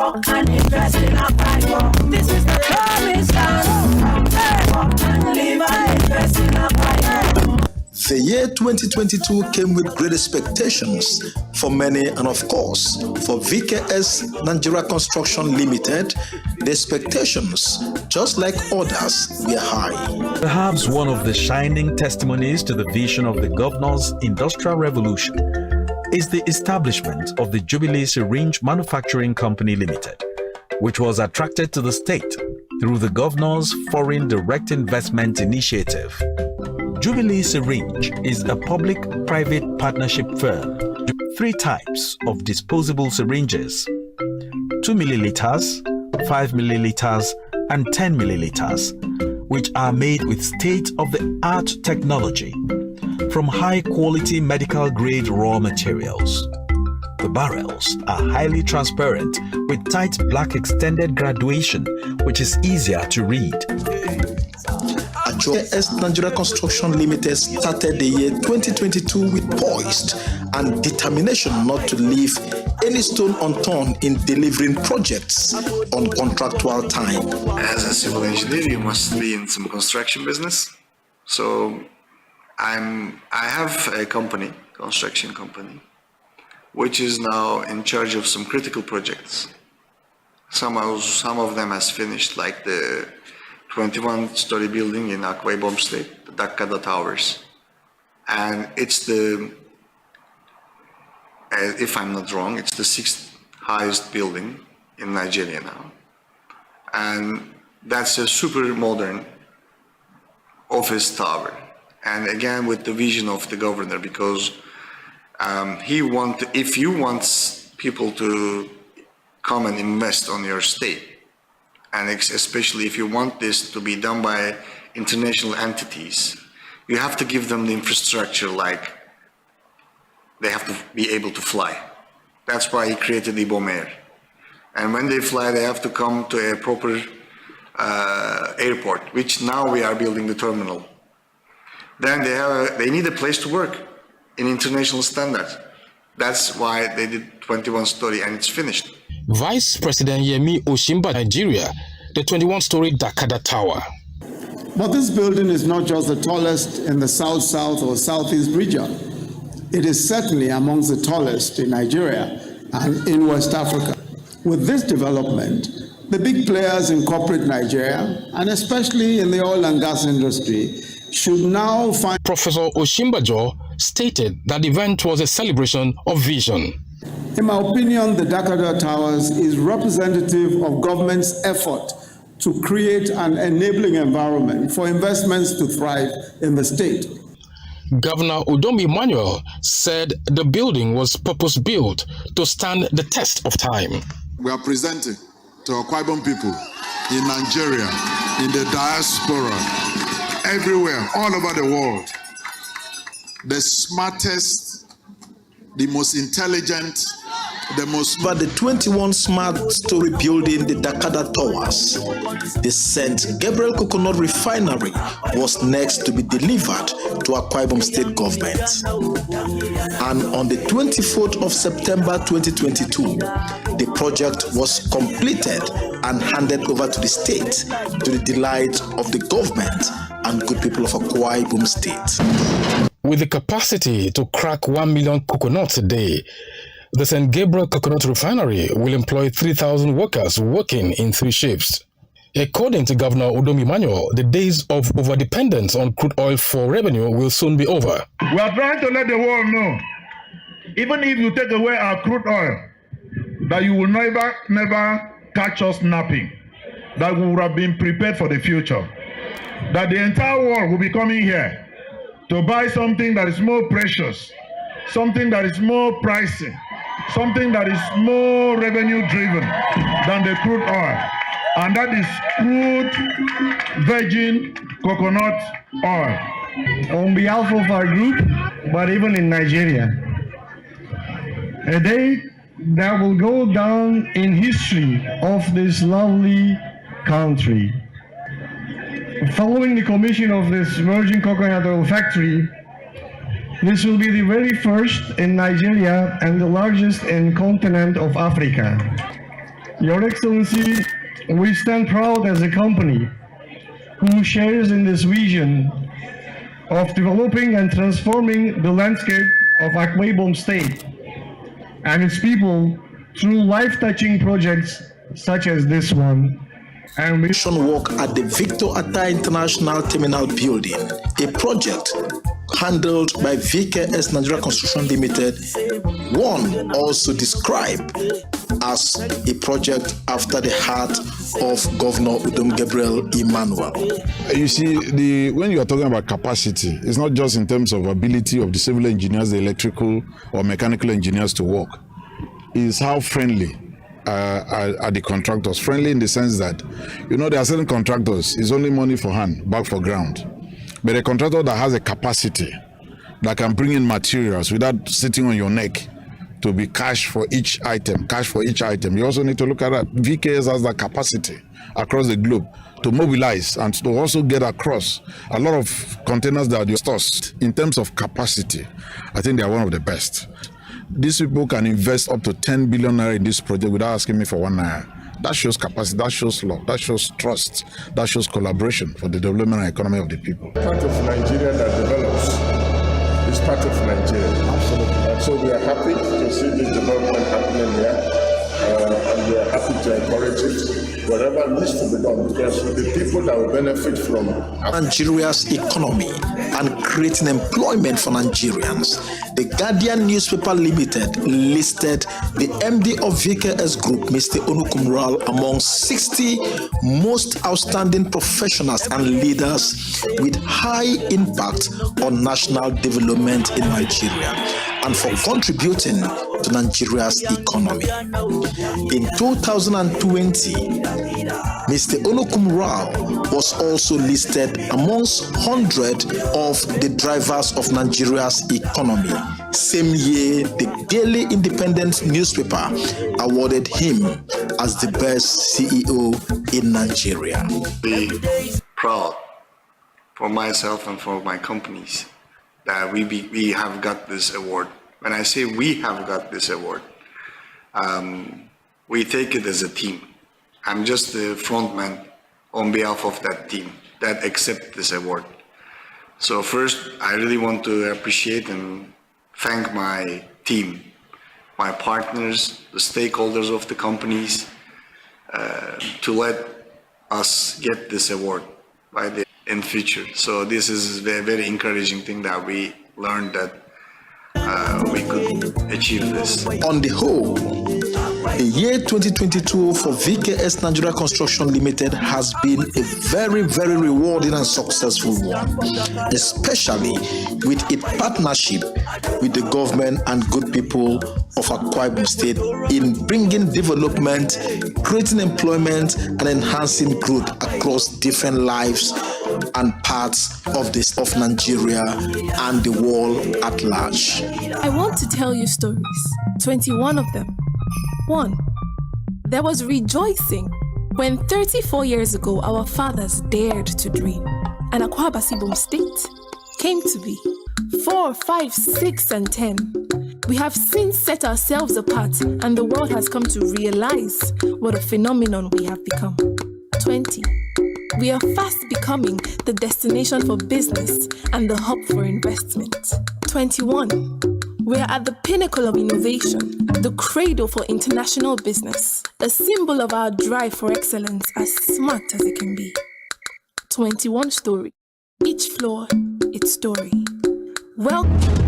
work and invest in a Bible. This is the promised land. Work and live and invest in a Bible. The year 2022 came with great expectations for many, and of course, for VKS Nigeria Construction Limited, the expectations, just like others, were high. Perhaps one of the shining testimonies to the vision of the governor's industrial revolution is the establishment of the Jubilee Syringe Manufacturing Company Limited, which was attracted to the state through the governor's Foreign Direct Investment Initiative. Jubilee Syringe is a public-private partnership firm. 3 types of disposable syringes: 2 milliliters, 5 milliliters, and 10 milliliters, which are made with state-of-the-art technology from high-quality medical-grade raw materials. The barrels are highly transparent with tight black extended graduation, which is easier to read. VKS Nigeria Construction Limited started the year 2022 with poised and determination not to leave any stone unturned in delivering projects on contractual time. As a civil engineer, you must be in some construction business. So I have a company, construction company, which is now in charge of some critical projects. Some of them has finished, like the 21-story building in Akwa Ibom State, the Dakkada Towers. And it's the, if I'm not wrong, it's the 6th highest building in Nigeria now. And that's a super modern office tower. And again, with the vision of the governor, because if you want people to come and invest on your state, and especially if you want this to be done by international entities, you have to give them the infrastructure, like they have to be able to fly. That's why he created Ibom Air. And when they fly, they have to come to a proper airport, which now we are building the terminal. Then they need a place to work in international standards. That's why they did 21-story and it's finished. Vice President Yemi Osinbajo, Nigeria, the 21-story Dakkada Tower. But this building is not just the tallest in the South-South or Southeast region. It is certainly amongst the tallest in Nigeria and in West Africa. With this development, the big players in corporate Nigeria, and especially in the oil and gas industry, should now find... Professor Osinbajo stated that the event was a celebration of vision. In my opinion, the Dakkada Towers is representative of government's effort to create an enabling environment for investments to thrive in the state. Governor Udom Emmanuel said the building was purpose-built to stand the test of time. We are presenting to Akwa Ibom people in Nigeria, in the diaspora, everywhere, all over the world, the smartest, the most intelligent, But the 21 smart-story building, the Dakkada Towers, the St. Gabriel Coconut Refinery, was next to be delivered to Akwa Ibom State government. And on the 24th of September 2022, the project was completed and handed over to the state, to the delight of the government and good people of Akwa Ibom State. With the capacity to crack 1 million coconuts a day, the St. Gabriel Coconut Refinery will employ 3,000 workers working in 3 shifts. According to Governor Udom Emmanuel, the days of overdependence on crude oil for revenue will soon be over. We are trying to let the world know, even if you take away our crude oil, that you will never catch us napping, that we would have been prepared for the future, that the entire world will be coming here to buy something that is more precious, something that is more pricey, something that is more revenue driven than the crude oil, and that is crude virgin coconut oil. On behalf of our group, but even in Nigeria, a day that will go down in history of this lovely country. Following the commission of this virgin coconut oil factory, this will be the very first in Nigeria and the largest in the continent of Africa. Your Excellency, we stand proud as a company who shares in this vision of developing and transforming the landscape of Akwa Ibom State and its people through life-touching projects such as this one. And we work at the Victor Atta International Terminal Building, a project handled by VKS Nigeria Construction Limited, one also described as a project after the heart of Governor Udom Gabriel Emmanuel. You see, when you are talking about capacity, it's not just in terms of ability of the civil engineers, the electrical or mechanical engineers to work. It's how friendly are the contractors. Friendly in the sense that, there are certain contractors, it's only money for hand, back for ground. But a contractor that has a capacity that can bring in materials without sitting on your neck to be cash for each item. You also need to look at that. VKS has that capacity across the globe to mobilize and to also get across a lot of containers that are stores. In terms of capacity, I think they are one of the best. These people can invest up to 10 billion naira in this project without asking me for 1 naira. That shows capacity, that shows love, that shows trust, that shows collaboration for the development and economy of the people. Part of Nigeria that develops is part of Nigeria. Absolutely. And so we are happy to see this development happening here, and we are happy to encourage it wherever it needs to be done, because the people that will benefit from Nigeria's economy and creating employment for Nigerians. The Guardian Newspaper Limited listed the MD of VKS Group, Mr. Onukumral, among 60 most outstanding professionals and leaders with high impact on national development in Nigeria and for contributing to Nigeria's economy. In 2020, Mr. Onukumral was also listed amongst 100 of the drivers of Nigeria's economy. Same year, the Daily Independent newspaper awarded him as the best CEO in Nigeria. Be proud for myself and for my companies that we have got this award. When I say we have got this award, we take it as a team. I'm just the front man on behalf of that team that accept this award. So first, I really want to appreciate and thank my team, my partners, the stakeholders of the companies, to let us get this award in future. So this is a very encouraging thing that we learned that we could achieve this. On the whole, the year 2022 for VKS Nigeria Construction Limited has been a very, very rewarding and successful one, especially with its partnership with the government and good people of Akwa Ibom State in bringing development, creating employment, and enhancing growth across different lives and parts of Nigeria and the world at large. I want to tell you stories, 21 of them. 1. There was rejoicing when 34 years ago our fathers dared to dream, and Akwa Ibom State came to be. 4, 5, 6, and 10. We have since set ourselves apart, and the world has come to realize what a phenomenon we have become. 20. We are fast becoming the destination for business and the hub for investment. 21. We are at the pinnacle of innovation, the cradle for international business, a symbol of our drive for excellence, as smart as it can be. 21 story. Each floor, its story. Welcome.